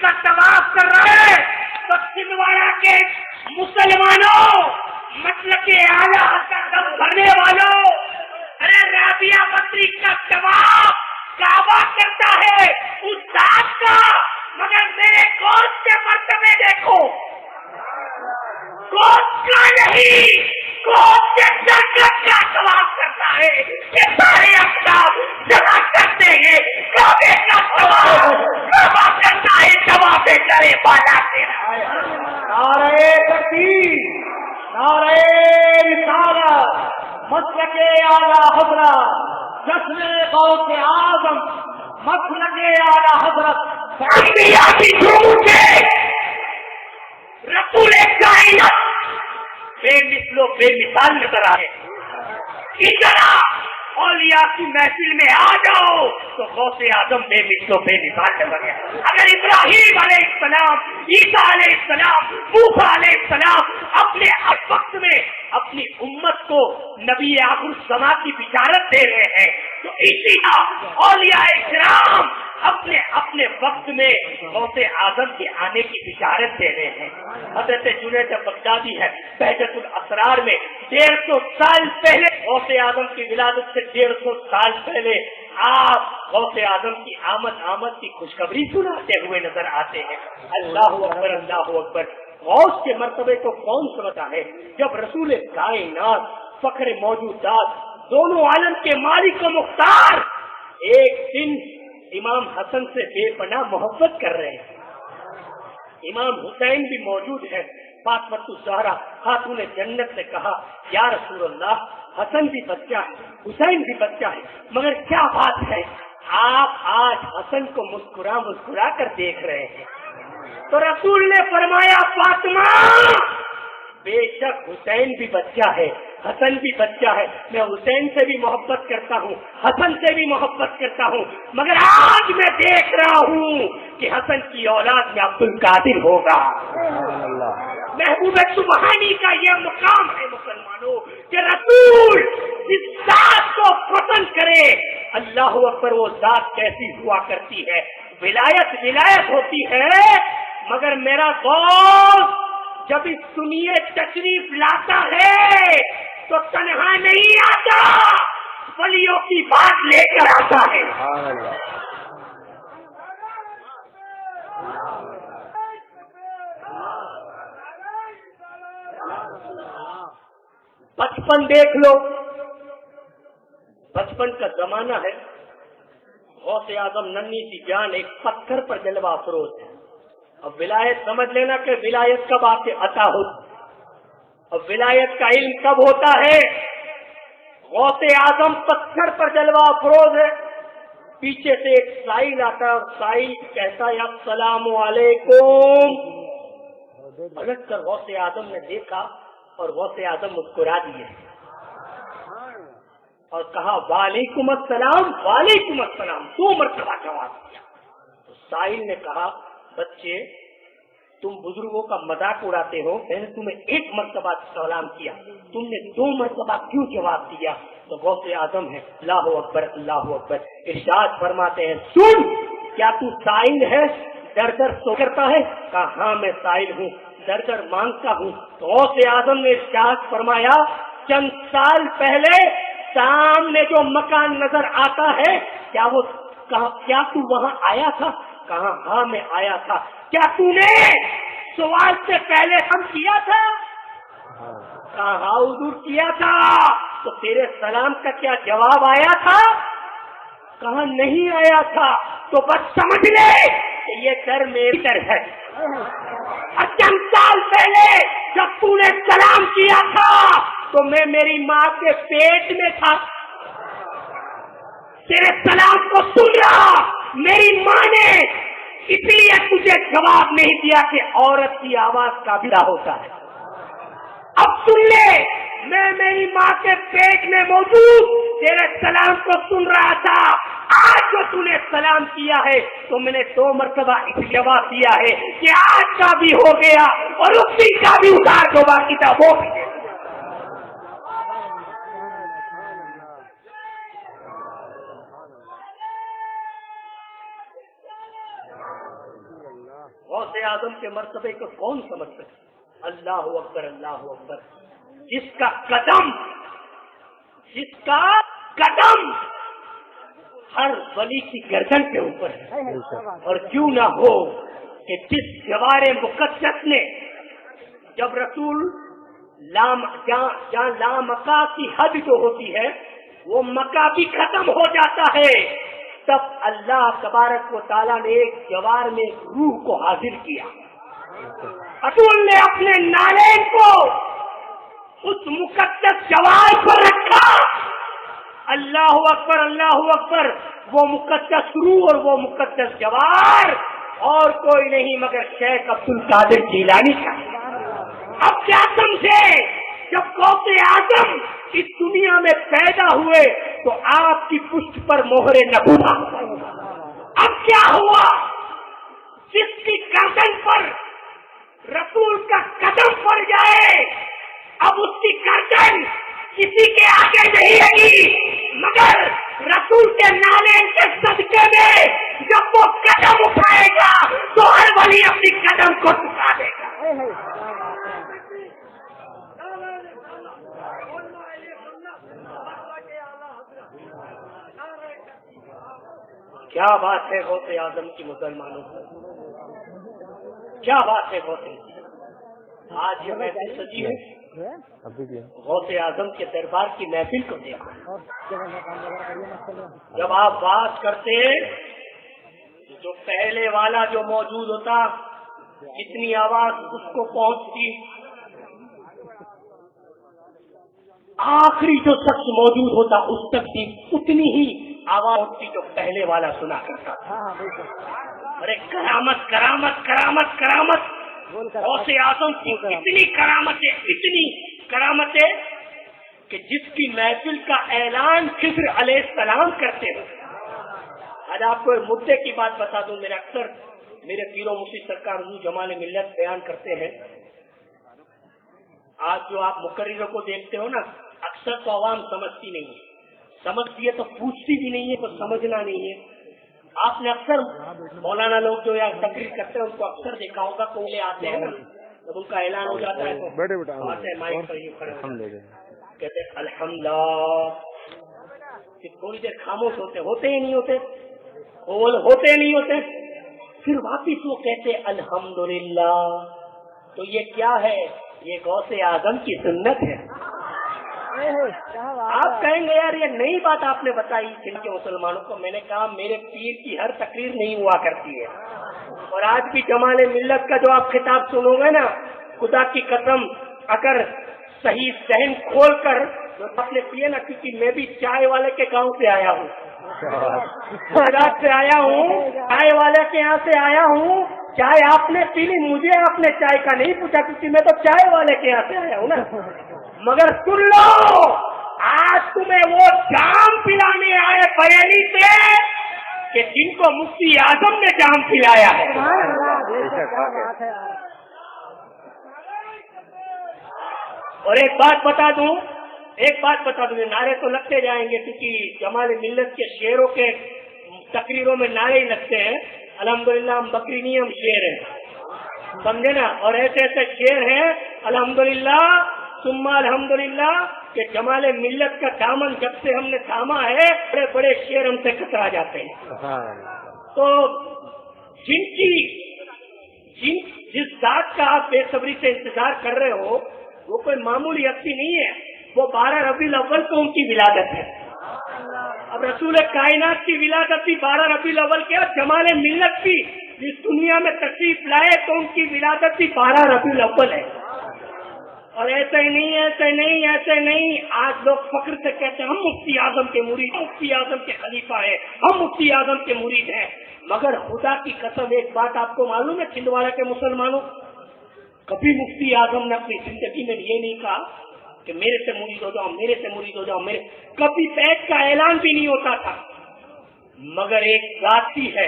کا طواف کر رہے ہیں تو چھندواڑہ کے مسلمانوں مطلب اعلیٰ کا دم بھرنے والوں، ارے رابعہ بدری کا طواف کعبہ کرتا ہے اس ذات کا، مگر میرے گوشت کے مرتبے دیکھو، گوشت کا نہیں، گوشت کے جنت کا طواف کرتا ہے۔ یہ سارے اقدام جمع کرتے ہیں، کعبے کا طواف کعبہ کرتا ہے، طواف کرے والا تیرا۔ نعرہ تکبیر، نعرہ رسالت، مسلک اعلیٰ حضرت، جشن غوث اعظم، مسلک اعلیٰ حضرت انبیاء کی جھوٹ ہے، رسول کائنات بے مثل و بے مثال نظر آئے، اس طرح اولیاء کی محفل میں آ جاؤ تو غوث اعظم بے مثل و بے مثال نظر آئے۔ اگر ابراہیم علیہ السلام، عیسیٰ علیہ السلام، موسیٰ علیہ السلام اپنے وقت میں اپنی امت کو نبی آخر الزمان کی بشارت دے رہے ہیں تو اسی طرح اولیاء کرام اپنے وقت میں غوث اعظم کے آنے کی بشارت دے رہے ہیں۔ حضرت جنید بغدادی ہے بہجت الاسرار میں 150 سال پہلے غوث اعظم کی ولادت سے 150 سال پہلے آپ غوث اعظم کی آمد کی خوشخبری سناتے ہوئے نظر آتے ہیں۔ اللہ اکبر، اللہ اکبر۔ غوث کے مرتبے کو کون سمجھتا ہے جب رسول کائنات، فخر موجودات، دونوں عالم کے مالک و مختار ایک دن امام حسن سے بے پناہ محبت کر رہے ہیں۔ امام حسین بھی موجود ہے۔ فاطمۃ الزہرا خاتون جنت نے کہا یا رسول اللہ، حسن بھی بچہ ہے، حسین بھی بچہ ہے، مگر کیا بات ہے آپ آج حسن کو مسکرا کر دیکھ رہے ہیں؟ تو رسول نے فرمایا فاطمہ، بے شک حسین بھی بچہ ہے، حسن بھی بچہ ہے، میں حسین سے بھی محبت کرتا ہوں، حسن سے بھی محبت کرتا ہوں، مگر آج میں دیکھ رہا ہوں کہ حسن کی اولاد میں عبد القادر ہوگا۔ محبوب سبحانی کا یہ مقام ہے مسلمانوں کہ رسول اس ذات کو پسند کرے۔ اللہ اکبر، وہ ذات کیسی ہوا کرتی ہے، ولایت ہوتی ہے، مگر میرا دوست جب اس سنیے تشریف لاتا ہے تو تنہا نہیں آتا، ولیوں کی بات لے کر آتا ہے۔ بچپن دیکھ لو، بچپن کا زمانہ ہے، غوث اعظم ننھی سی جان ایک پتھر پر جلوہ افروز ہے۔ اب ولایت سمجھ لینا کہ ولایت کب آپ کے عطا ہوتی، اب ولایت کا علم کب ہوتا ہے؟ غوث اعظم پتھر پر جلوہ افروز ہے، پیچھے سے ایک سائل آتا ہے اور سائل کہتا ہے السلام علیکم۔ پلٹ کر غوث اعظم نے دیکھا اور غوث اعظم مسکرا دیے اور کہا وعلیکم السلام، وعلیکم السلام، 2 مرتبہ جواب دیا۔ تو سائل نے کہا بچے تم بزرگوں کا مذاق اڑاتے ہو، میں نے تمہیں 1 مرتبہ سلام کیا، تم نے 2 مرتبہ کیوں جواب دیا؟ تو غوث اعظم ہے، اللہ اکبر، اللہ اکبر، ارشاد فرماتے ہیں سن، کیا تو سائل ہے، در در سو کرتا ہے؟ کہا ہاں میں سائل ہوں، در در مانگتا ہوں۔ تو غوث اعظم نے ارشاد فرمایا چند سال پہلے سامنے جو مکان نظر آتا ہے کیا تو وہاں آیا تھا؟ کہا ہاں میں آیا تھا۔ کیا تو نے سوال سے پہلے ہم کیا تھا؟ کہا ہاں حضور کیا تھا۔ تو تیرے سلام کا کیا جواب آیا تھا؟ کہا نہیں آیا تھا۔ تو بس سمجھ لے کہ یہ در میری در ہے۔ چند سال پہلے جب تو نے سلام کیا تھا تو میں میری ماں کے پیٹ میں تھا، تیرے سلام کو سن رہا، میری ماں نے اس لیے تجھے جواب نہیں دیا کہ عورت کی آواز قابلہ ہوتا ہے۔ اب سن لے، میں میری ماں کے پیٹ میں موجود تیرے سلام کو سن رہا تھا، آج جو تو نے سلام کیا ہے تو میں نے 2 مرتبہ جواب دیا ہے کہ آج کا بھی ہو گیا اور اس دن کا بھی اتار دو، باقی تھا وہ بھی۔ غوث اعظم کے مرتبے کو کون سمجھ سکتا؟ اللہ اکبر اللہ اکبر. جس کا قدم ہر ولی کی گردن کے اوپر ہے. اور کیوں نہ ہو کہ جس جوار مقدس نے جب رسول جہاں لامکا کی حد جو ہوتی ہے وہ مکہ بھی ختم ہو جاتا ہے، تب اللہ تبارک و تعالیٰ نے ایک جوار میں روح کو حاضر کیا. رسول نے اپنے نالین کو اس مقدس جوار پر رکھا. اللہ اکبر اللہ اکبر. وہ مقدس روح اور وہ مقدس جوار اور کوئی نہیں مگر شیخ عبد القادر جیلانی کا. اب کیا سمجھے، جب غوث اعظم اس دنیا میں پیدا ہوئے تو آپ کی پشت پر مہر نبوت. اب کیا ہوا، جس کی گردن پر رسول کا قدم پڑ جائے اب اس کی گردن کسی کے آگے نہیں لگی مگر رسول کے نالین کے صدقے میں جب وہ قدم اٹھائے گا تو ہر ولی اپنی قدم کو جھکا دے گا. کیا بات ہے غوث اعظم کی مسلمانوں کیا بات ہے غوث. آج یہ محفل سجی ہے غوث اعظم کے دربار کی محفل کو دیکھا. جب آپ بات کرتے جو پہلے والا جو موجود ہوتا جتنی آواز اس کو پہنچتی، آخری جو شخص موجود ہوتا اس تک بھی اتنی ہی آواز ہوتی جو پہلے والا سنا کرتا تھا. ارے کرامت کرامت کرامت کرامت. غوث اعظم کی اتنی کرامتیں کہ جس کی محفل کا اعلان خضر علیہ السلام کرتے ہیں. آج آپ کو ایک مدعے کی بات بتا دوں. میرے پیر و مرشد سرکار حضور جمال ملت بیان کرتے ہیں. آج جو آپ مقرروں کو دیکھتے ہو نا، اکثر تو عوام سمجھتی نہیں ہے، سمجھتی ہے تو پوچھتی بھی نہیں ہے، تو سمجھنا نہیں ہے. آپ نے اکثر مولانا لوگ جو یہاں تقریر کرتے ہیں ان کو اکثر دیکھا ہوگا کہ وہ آتے ہیں نا، جب ان کا اعلان ہو جاتا ہے تو آتے ہیں مائک پر ہی کھڑے کہتے ہیں الحمدللہ. تھوڑی دیر خاموش ہوتے ہی نہیں ہوتے، پھر واپس وہ کہتے الحمدللہ. تو یہ کیا ہے؟ یہ غوث اعظم کی سنت ہے. آپ کہیں گے یار یہ نئی بات آپ نے بتائی جن کے مسلمانوں کو. میں نے کہا میرے پیر کی ہر تقریر نہیں ہوا کرتی ہے، اور آج بھی جمال ملت کا جو آپ خطاب سنو گے نا، خدا کی قسم اگر صحیح ذہن کھول کر آپ نے پیے نا، کیونکہ میں بھی چائے والے کے گاؤں سے آیا ہوں، گجرات سے آیا ہوں، چائے والے کے یہاں سے آیا ہوں. چائے آپ نے پی لی، مجھے آپ نے چائے کا نہیں پوچھا کیونکہ میں تو چائے والے کے یہاں سے آیا ہوں نا. مگر سن لو، آج تمہیں وہ جام پلانے آئے بریلی سے کہ جن کو مفتی اعظم نے جام پلایا ہے. اور ایک بات بتا دوں، نعرے تو لگتے جائیں گے کیونکہ جمال ملت کے شعروں کے تقریروں میں نعرے ہی لگتے ہیں. الحمدللہ ہم بکری نہیں، ہم شیر ہیں، سمجھے نا. اور ایسے شیر ہیں الحمدللہ ثم الحمدللہ کہ جمال ملت کا دامن جب سے ہم نے تھاما ہے بڑے بڑے شیر ہم سے کترا جاتے ہیں. تو جس ذات کا آپ بے صبری سے انتظار کر رہے ہو وہ کوئی معمولی ہستی نہیں ہے. وہ 12 ربیع الاول کو ان کی ولادت ہے. اب رسول کائنات کی ولادت بھی 12 ربیع الاول کے، اور جمال ملت بھی اس دنیا میں تشریف لائے تو ان کی ولادت بھی 12 ربیع الاول ہے. اور ایسے نہیں آج لوگ فخر سے کہتے ہیں ہم مفتی اعظم کے مرید، مفتی اعظم کے خلیفہ ہیں، ہم مفتی اعظم کے مرید ہیں. مگر خدا کی قسم ایک بات آپ کو معلوم ہے چھندواڑہ کے مسلمانوں، کبھی مفتی اعظم نے اپنی زندگی میں یہ نہیں کہا کہ میرے سے مرید ہو جاؤ، میرے سے مرید ہو جاؤ. کبھی بیعت کا اعلان بھی نہیں ہوتا تھا. مگر ایک ذات ہی ہے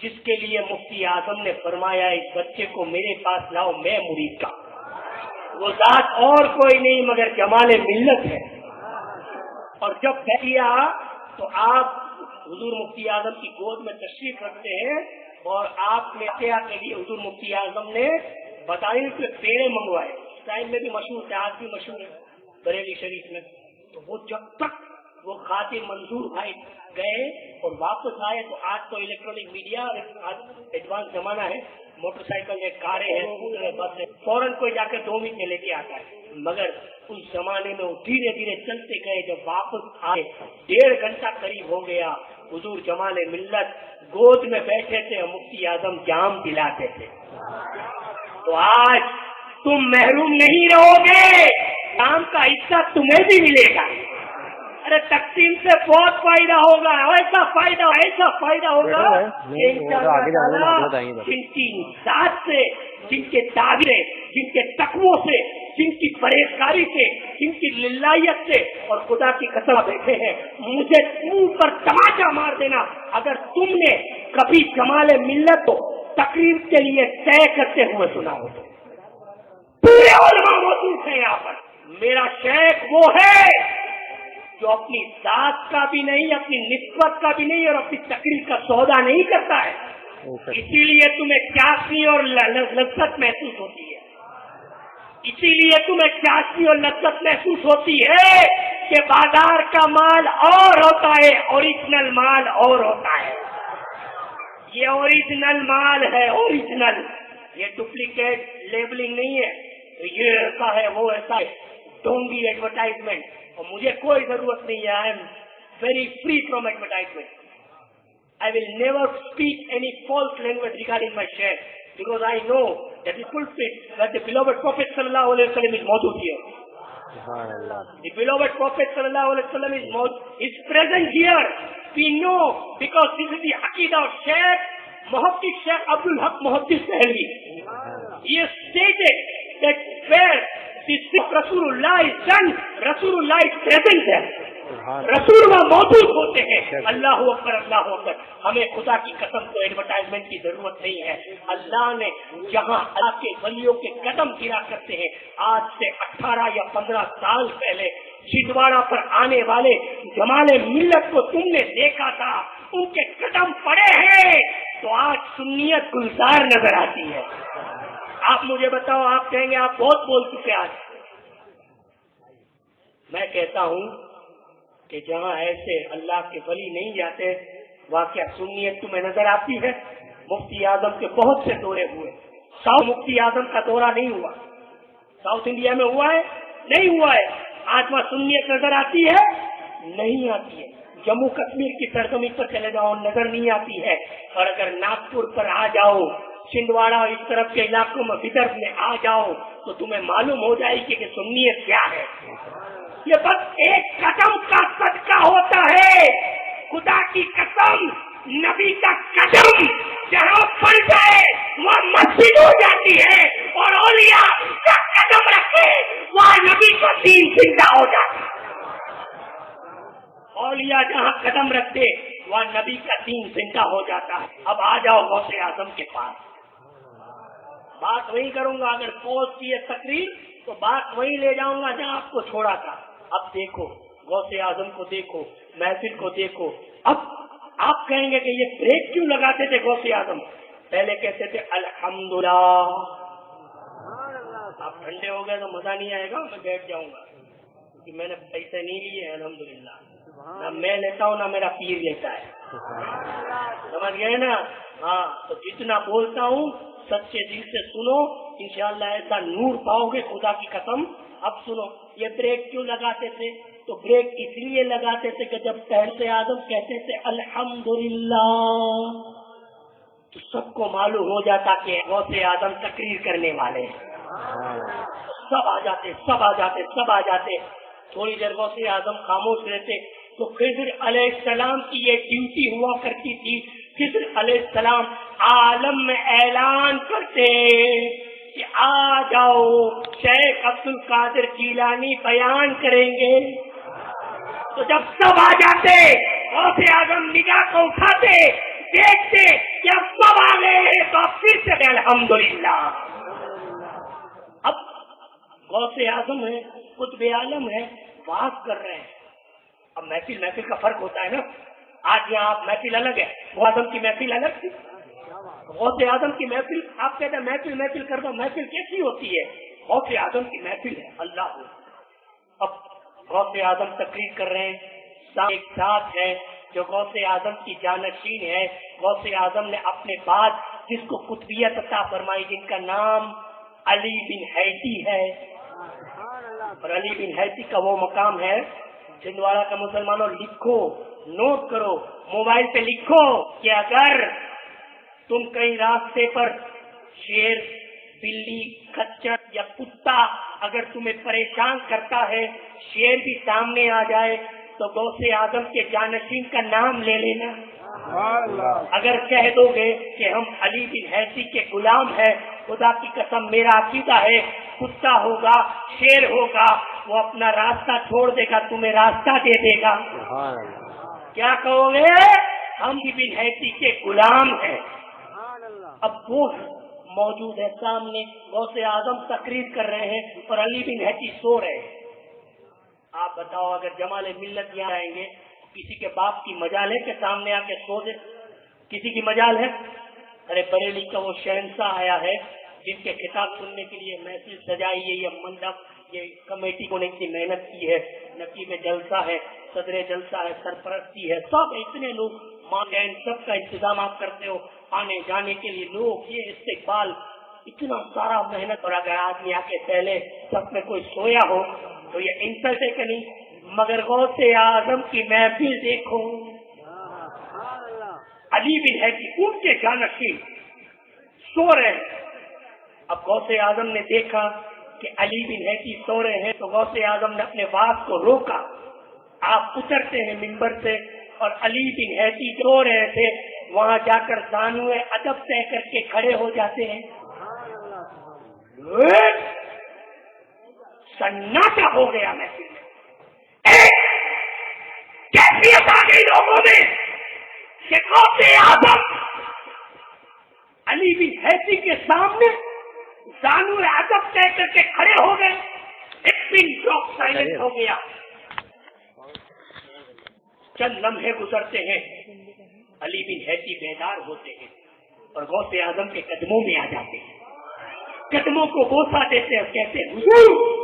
جس کے لیے مفتی اعظم نے فرمایا اس بچے کو میرے پاس لاؤ، میں مرید کا. وہ ذات اور کوئی نہیں مگر جمال ملت ہے. اور جب کیا تو آپ حضور مفتی اعظم کی گود میں تشریف رکھتے ہیں اور آپ نے کیا کے لیے حضور مفتی اعظم نے بتائی کہ پیڑے منگوائے، اس ٹائم میں بھی مشہور تھے، آج بھی مشہور ہے بریلی شریف میں. تو وہ جب تک وہ خاطر منظور بھائی گئے اور واپس آئے تو آج تو الیکٹرانک میڈیا ایڈوانس زمانہ ہے، موٹر سائیکل ہے، کاریں ہیں، اسکوٹر ہے، بس ہے، فوراً کوئی جا کے 2 منٹ میں لے کے آتا ہے. مگر اس زمانے میں وہ دھیرے دھیرے چلتے گئے، جب واپس آئے 1.5 گھنٹہ قریب ہو گیا، حضور جمال ملت گود میں بیٹھے تھے اور مفتی اعظم جام دلاتے تھے. تو آج تم محروم نہیں رہو گے، جام کا حصہ تمہیں بھی ملے گا. ارے تقسیم سے بہت فائدہ ہوگا، ایسا فائدہ ہوگا جن کی ذات سے، جن کے تعبیریں، جن کے تقووں سے، جن کی پرہیزگاری سے، جن کی للہیت سے، اور خدا کی قسم بیٹھے ہیں مجھے منہ پر تماچا مار دینا اگر تم نے کبھی جمال ملت کو تقریر کے لیے طے کرتے ہوئے سنا ہو. پورے علماء موجود ہیں یہاں پر. میرا شیخ وہ ہے جو اپنی ذات کا بھی نہیں، اپنی نسبت کا بھی نہیں، اور اپنی تقریر کا سودا نہیں کرتا ہے. اسی لیے تمہیں چاشنی اور لذت محسوس ہوتی ہے، اسی لیے تمہیں چاشنی اور لذت محسوس ہوتی ہے کہ بازار کا مال اور ہوتا ہے، اوریجنل مال اور ہوتا ہے. یہ اوریجنل مال ہے، اوریجنل، یہ ڈپلیکیٹ لیبلنگ نہیں ہے. یہ ایسا ہے، وہ ایسا ہے، ڈونگی ایڈورٹائزمنٹ. اور مجھے کوئی ضرورت نہیں ہے. I am very free from advertisement. I will never speak any false language regarding my share because I know that the pulpit that the beloved Prophet sallallahu alaihi wasallam is موجود here. The beloved Prophet sallallahu alaihi wasallam is present here. We know because this is the Aqidah of Sheikh Muhammad Sheikh Abdul Haq Muhaddis Dehlvi. He has stated that where the sick Rasulullah is done, Rasulullah is present there. رسول وہاں موجود ہوتے ہیں. اللہ اکبر، اللہ اکبر. ہمیں خدا کی قسم کو ایڈورٹائزمنٹ کی ضرورت نہیں ہے. اللہ نے جہاں اللہ کے ولیوں کے قدم گرا کرتے ہیں، آج سے 18 یا 15 سال پہلے چھندواڑہ پر آنے والے جمال ملت کو تم نے دیکھا تھا، ان کے قدم پڑے ہیں تو آج سنیت گلزار نظر آتی ہے. آپ مجھے بتاؤ، آپ کہیں گے آپ بہت بول چکے. آج میں کہتا ہوں کہ جہاں ایسے اللہ کے ولی نہیں جاتے، واقعہ سنیت تمہیں نظر آتی ہے. مفتی اعظم کے بہت سے دورے ہوئے. ساؤتھ مفتی اعظم کا دورہ نہیں ہوا. ساؤتھ انڈیا میں ہوا ہے؟ نہیں ہوا ہے. آج وہاں سنیت نظر آتی ہے؟ نہیں آتی ہے. جموں کشمیر کی سرزمین پر چلے جاؤ، نظر نہیں آتی ہے. اور اگر ناگپور پر آ جاؤ، چھندواڑہ اور اس طرف کے علاقوں میں ودربھ میں آ جاؤ تو تمہیں معلوم ہو جائے گی کہ سنیت کیا ہے. یہ بس ایک قدم کا صدقہ ہوتا ہے. خدا کی قسم، نبی کا قدم جہاں پڑ جائے وہ مسجد ہو جاتی ہے، اور اولیاء کا قدم رکھے وہاں نبی کا دین زندہ ہو جاتا ہے. اولیاء جہاں قدم رکھتے وہاں نبی کا دین زندہ ہو جاتا ہے. اب آ جاؤ غوث اعظم کے پاس. بات وہی کروں گا. اگر پوسٹ کی تقریر تو بات وہی لے جاؤں گا جہاں آپ کو چھوڑا تھا. اب دیکھو غوث اعظم کو، دیکھو محفل کو، دیکھو. اب آپ کہیں گے کہ یہ بریک کیوں لگاتے تھے غوث اعظم؟ پہلے کہتے تھے الحمدللہ. آپ ٹھنڈے ہو گئے تو مزہ نہیں آئے گا، میں بیٹھ جاؤں گا کہ میں نے پیسے نہیں لیے. الحمدللہ نہ میں لیتا ہوں نہ میرا پیر لیتا ہے. سمجھ گئے نا؟ ہاں. تو جتنا بولتا ہوں سچے دل سے سنو، انشاءاللہ ایسا نور پاؤ گے خدا کی قسم. اب سنو، یہ بریک کیوں لگاتے تھے؟ تو بریک اس لیے لگاتے تھے کہ جب غوث اعظم کہتے تھے الحمدللہ تو سب کو معلوم ہو جاتا کہ غوث اعظم تقریر کرنے والے ہیں. سب آ جاتے. تھوڑی دیر غوث اعظم خاموش رہتے تو خضر علیہ السلام کی یہ ڈیوٹی ہوا کرتی تھی. خضر علیہ السلام عالم میں اعلان کرتے کہ آ جاؤ شیخ عبد القادر جیلانی بیان کریں گے. تو جب سب آ جاتے غوث اعظم نگاہ کو اٹھاتے، دیکھتے کہ اب سب آ گئے تو اب پھر سے الحمدللہ. اب غوث اعظم ہے، قطب عالم ہے، بات کر رہے ہیں. اب محفل کا فرق ہوتا ہے نا. آج یہاں آپ محفل الگ ہے، وہ اعظم کی محفل الگ تھی. غوث اعظم کی محفل، آپ کہتے ہیں محفل محفل کر دو، محفل کیسی ہوتی ہے؟ غوث اعظم کی محفل ہے اللہ ہو۔ اب غوث اعظم تقریر کر رہے ہیں، ایک ساتھ ہے جو غوث اعظم کی جانشین ہے، غوث اعظم نے اپنے بعد جس کو قطبیت عطا فرمائی، جن کا نام علی بن حیثی ہے، اور علی بن حیثی کا وہ مقام ہے چھندواڑہ کا مسلمانوں لکھو، نوٹ کرو، موبائل پہ لکھو کہ اگر تم کہیں راستے پر شیر، بلی، خچر یا کتا اگر تمہیں پریشان کرتا ہے، شیر بھی سامنے آ جائے تو غوث اعظم کے جانشین کا نام لے لینا۔ اگر کہہ دو گے کہ ہم علی بن حیثی کے غلام ہیں، خدا کی قسم میرا عقیدہ ہے کتا ہوگا، شیر ہوگا، وہ اپنا راستہ چھوڑ دے گا، تمہیں راستہ دے دے گا۔ کیا کہو گے؟ ہم علی بن حیثی کے غلام ہیں۔ اب وہ موجود ہے سامنے، غوث اعظم تقریر کر رہے ہیں اور علی بن حیثی سو رہے ہیں۔ آپ بتاؤ اگر جمال ملت یہاں آئیں گے، کسی کے باپ کی مجال ہے کہ سامنے آ کے سو دے؟ کسی کی مجال ہے؟ ارے بریلی کا وہ شہنشاہ آیا ہے جن کے خطاب سننے کے لیے محفل سجائی ہے، یہ منڈپ، یہ کمیٹی کو نے اتنی محنت کی ہے، نقیب جلسہ ہے، صدر جلسہ ہے، سرپرستی ہے، سب اتنے لوگ مانگین سب کا انتظام آپ کرتے ہو، آنے جانے کے لیے لوگ، یہ استقبال، اتنا سارا محنت، اور اگر آدمی آ کے پہلے سب میں کوئی سویا ہو تو یہ انسلٹ ہے کہ نہیں؟ مگر غوث اعظم کی محفل دیکھو، علی بن حیثی ان کے جانشین سو رہے ہیں۔ اب غوث اعظم نے دیکھا کہ علی بن حیثی سو رہے ہیں تو غوث اعظم نے اپنے واز کو روکا۔ آپ اترتے ہیں منبر سے اور علی بن حیثی سو رہے تھے، وہاں جا کر زانوئے ادب طے کر کے کھڑے ہو جاتے ہیں۔ سناٹا ہو گیا محفل میں، کیفیت آ گئی لوگوں میں کہ غوث اعظم علی بن حیثی کے سامنے زانوئے ادب طے کر کے کھڑے ہو گئے۔ ایک پن ڈراپ سائلنٹ ہو گیا۔ چند لمحے گزرتے ہیں، علی بن حیثی بیدار ہوتے ہیں اور غوث اعظم کے قدموں میں آ جاتے ہیں، قدموں کو بوسہ دیتے ہیں، کہتے ہیں حضور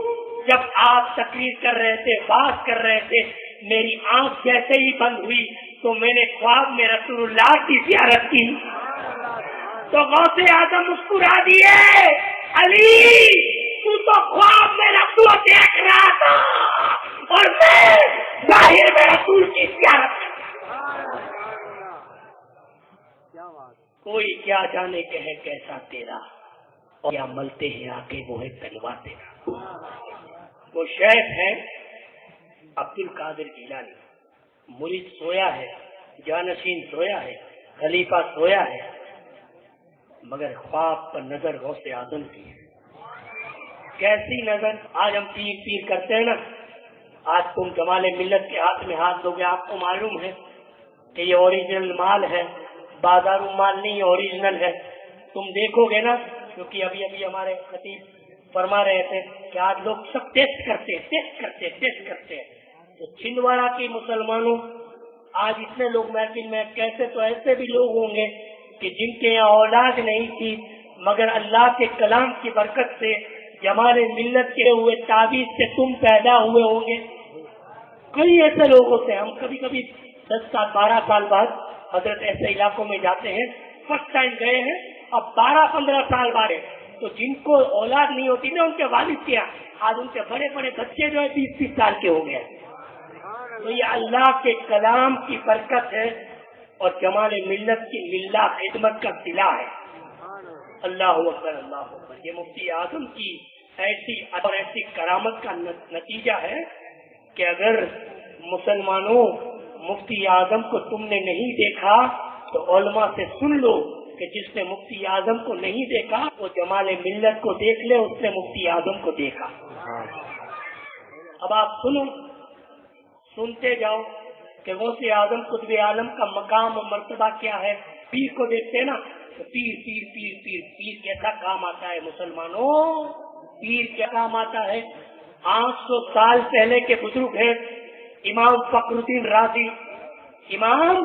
جب آپ تقریر کر رہے تھے، بات کر رہے تھے، میری آنکھ جیسے ہی بند ہوئی تو میں نے خواب میں رسول اللہ کی زیارت کی تو غوث اعظم مسکرا دیے، علی تو خواب میں رسول دیکھ رہا تھا اور میں ظاہر میں رسول کی زیارت۔ کوئی کیا جانے کہ ہے کیسا تیرا، اور کیا ملتے ہیں آگے وہ ہے تلوا تیرا۔ وہ شیخ ہے عبد القادر جیلانی، مرید سویا ہے، جانشین سویا ہے، خلیفہ سویا ہے، مگر خواب پر نظر غوث اعظم کی ہے۔ کیسی نظر؟ آج ہم پیر پیر کرتے ہیں نا، آج تم جمال ملت کے ہاتھ میں ہاتھ دو گے، آپ کو معلوم ہے کہ یہ اوریجنل مال ہے، بازاروں مال نہیں، اوریجنل ہے۔ تم دیکھو گے نا، کیونکہ ابھی ہمارے خطیب فرما رہے تھے کہ آج لوگ سب ٹیسٹ کرتے ہیں۔ تو چھندواڑہ کے مسلمانوں آج اتنے لوگ محفل میں، کیسے تو ایسے بھی لوگ ہوں گے کہ جن کے یہاں اولاد نہیں تھی، مگر اللہ کے کلام کی برکت سے جمال ملت کے ہوئے تعویذ سے تم پیدا ہوئے ہوں گے۔ کئی ایسے لوگ ہوتے ہیں، ہم کبھی 10 سال 12 سال بعد حضرت ایسے علاقوں میں جاتے ہیں، فرسٹ ٹائم گئے ہیں، اب 12-15 سال بعد، تو جن کو اولاد نہیں ہوتی نا، ان کے والد کیا آج ان کے بڑے بڑے بچے جو ہے 20-30 سال کے ہو گئے۔ تو یہ اللہ کے کلام کی برکت ہے اور جمال ملت کی للہ خدمت کا صلہ ہے۔ اللہ اکبر، اللہ اکبر۔ یہ مفتی اعظم کی ایسی کرامت کا نتیجہ ہے کہ اگر مسلمانوں مفتی اعظم کو تم نے نہیں دیکھا تو علماء سے سن لو کہ جس نے مفتی اعظم کو نہیں دیکھا وہ جمال ملت کو دیکھ لے، اس نے مفتی اعظم کو دیکھا۔ اب آپ سنتے جاؤ کہ غوث اعظم قطب عالم کا مقام و مرتبہ کیا ہے۔ پیر کو دیکھتے ہیں نا تو پیر کیسا کام آتا ہے مسلمانوں، پیر کیا کام آتا ہے۔ 800 سال پہلے کے بزرگ ہیں امام فخر الدین رازی، امام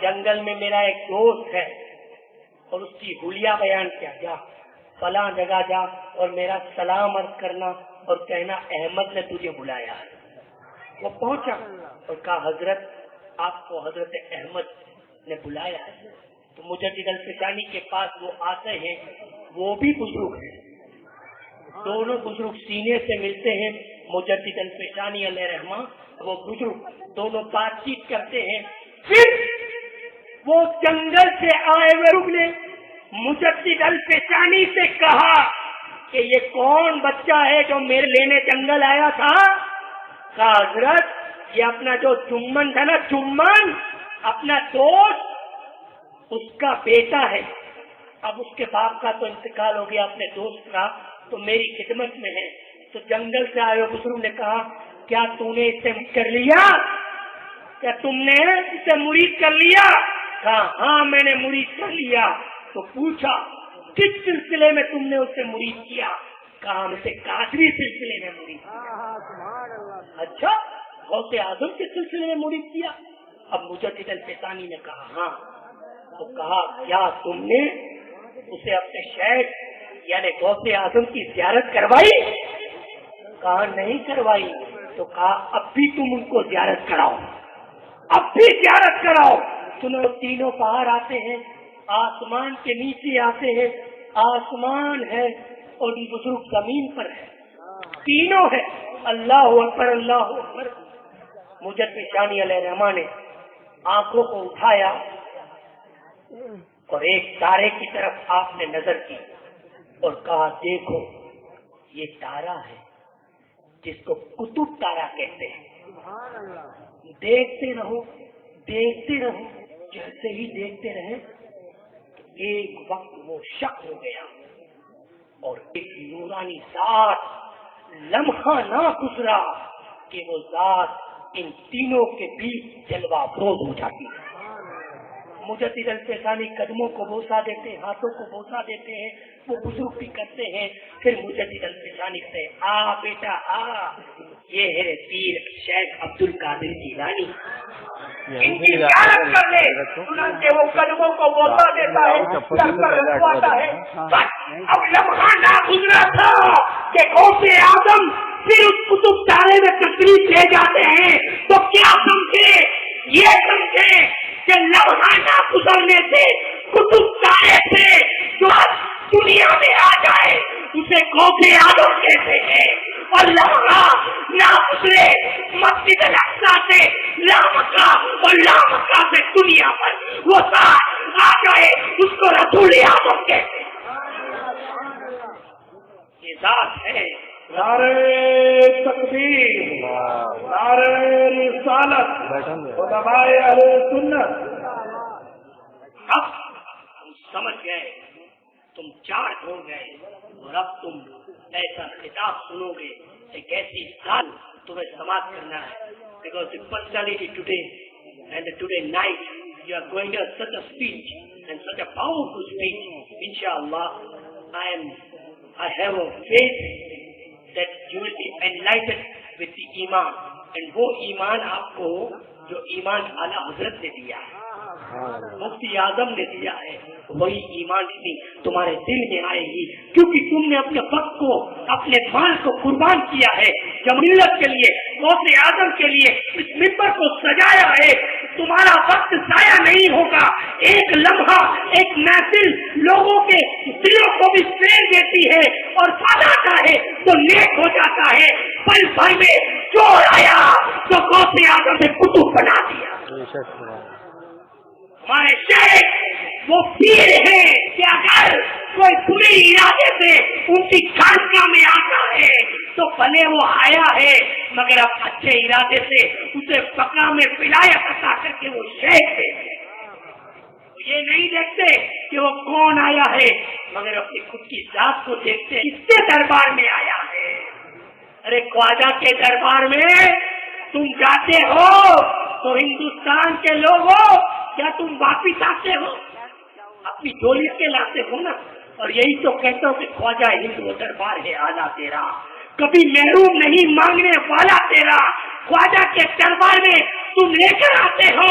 جنگل میں میرا ایک دوست ہے اور اس کی حلیہ بیان کیا، جا فلاں جگہ جا اور میرا سلام عرض کرنا اور کہنا احمد نے تجھے بلایا ہے۔ وہ پہنچا اور کہا حضرت آپ کو حضرت احمد نے بلایا ہے۔ تو مجدد الفسانی کے پاس وہ آتے ہیں، وہ بھی بزرگ ہیں، دونوں بزرگ سینے سے ملتے ہیں، مجدد الفسانی علیہ رحمہ وہ بزرگ دونوں بات چیت کرتے ہیں۔ پھر وہ جنگل سے آئے ہوئے رک نے مجدد الفسانی سے کہا کہ یہ کون بچہ ہے جو میرے لینے جنگل آیا تھا؟ کہا حضرت یہ اپنا جو چمن تھا نا، چمن اپنا دوست، اس کا بیٹا ہے، اب اس کے باپ کا تو انتقال ہو گیا، اپنے دوست کا تو میری خدمت میں ہے۔ تو جنگل سے آئے بزرگ نے کہا کیا تو نے اسے کر لیا؟ کیا تم نے اسے مرید کر لیا؟ کہا ہاں میں نے مرید کر لیا۔ تو پوچھا کس سلسلے میں تم نے اسے مرید کیا؟ کہا ہم سے قادری سلسلے میں مرید کیا۔ اچھا غوث اعظم کے سلسلے میں مرید کیا؟ اب مجدد الفسانی نے کہا ہاں۔ تو کہا کیا تم نے اسے اپنے شیخ یعنی غوث اعظم کی زیارت کروائی؟ کہا نہیں کروائی۔ تو کہا اب بھی تم ان کو زیارت کراؤ، اب بھی زیارت کراؤ۔ سنو تینوں باہر آتے ہیں، آسمان کے نیچے آتے ہیں، آسمان ہے اور یہ بزرگ زمین پر ہے، تینوں ہے، اللہ اکبر اللہ اکبر۔ مجدد شانی علیہ رحمٰ نے آنکھوں کو اٹھایا اور ایک تارے کی طرف آپ نے نظر کی اور کہا دیکھو یہ تارا ہے جس کو قطب تارا کہتے ہیں، دیکھتے رہو دیکھتے رہو، جیسے ہی دیکھتے رہے ایک وقت وہ شک ہو گیا اور ایک نورانی ذات لمحہ نہ گزرا کہ وہ ذات ان تینوں کے بیچ جلوہ افروز ہو جاتی ہے۔ مجدد الفسانی قدموں کو بوسہ دیتے ہیں، ہاتھوں کو بوسہ دیتے ہیں، وہ بزرگ بھی کرتے ہیں۔ پھر مجدد الفسانی سے آ بیٹا آ، یہ ہے پیر شیخ عبد القادر جیلانی، ان کی زیارت کر لے۔ چنانچہ وہ قدموں کو بوسہ دیتا ہے، سر پر رکھواتا ہے۔ اب لمحہ نہ گزرا تھا کہ غوث اعظم پھر اس قطب تارے میں تشریف لے جاتے ہیں تو کیا سمجھے؟ یہ سمجھے کہ لمحہ نہ گزرنے سے قطب تارے سے جو دنیا میں آ جائے اسے غوث اعظم کہتے ہیں، اور لمحہ نہ گزرے مسجد الاقصی سے لامکہ اور لامکہ سے دنیا پر وہ ساتھ آ جائے اس کو رسول اعظم کہتے ہیں۔ یہ ذات ہے۔ نعرہ تکبیر، نعرہ رسالت، علماء اہل سنت۔ اب ہم سمجھ گئے، تم چارج ہو گئے، اور اب تم ایسا خطاب سنو گے، ایک ایسی سال تمہیں سماعت کرنا ہے، because the personality today and today night you are going to such a speech and such a powerful speech. Inshallah, I have a faith that you will be enlightened with the ایمان، and وہ ایمان آپ کو جو ایمان اعلیٰ حضرت نے دیا ہے، مفتی اعظم نے دیا ہے، وہی ایمان کی تمہارے دل میں آئے گی، کیونکہ تم نے اپنے وقت کو اپنے مال کو قربان کیا ہے جمہوریت کے لیے، غوث اعظم کے لیے، اس ممبر کو سجایا ہے۔ تمہارا وقت ضائع نہیں ہوگا، ایک لمحہ ایک محفل لوگوں کے دلوں کو بھی پھیر دیتی ہے اور فضا چاہے تو نیک ہو جاتا ہے۔ پل بھر میں چور آیا تو غوث اعظم نے قطب بنا دیا۔ ہمارے شیخ وہ پیر ہیں کہ اگر کوئی برے ارادے سے ان کی خانقاہ میں آتا ہے تو بھلے وہ آیا ہے مگر اب اچھے ارادے سے اسے فقہ میں ولایت عطا کر کے وہ شیخ ہے۔ یہ نہیں دیکھتے کہ وہ کون آیا ہے مگر اپنی خود کی ذات کو دیکھتے کس کے دربار میں آیا ہے۔ ارے خواجہ کے دربار میں تم جاتے ہو تو ہندوستان کے لوگوں کیا تم واپس آتے ہو؟ اپنی ڈولی کے لاتے ہو نا، اور یہی تو کہتا ہوں کہ خواجہ ہند وہ دربار ہے اعلیٰ تیرا، کبھی محروم نہیں مانگنے والا تیرا۔ خواجہ کے دربار میں تم لے کر آتے ہو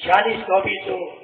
4624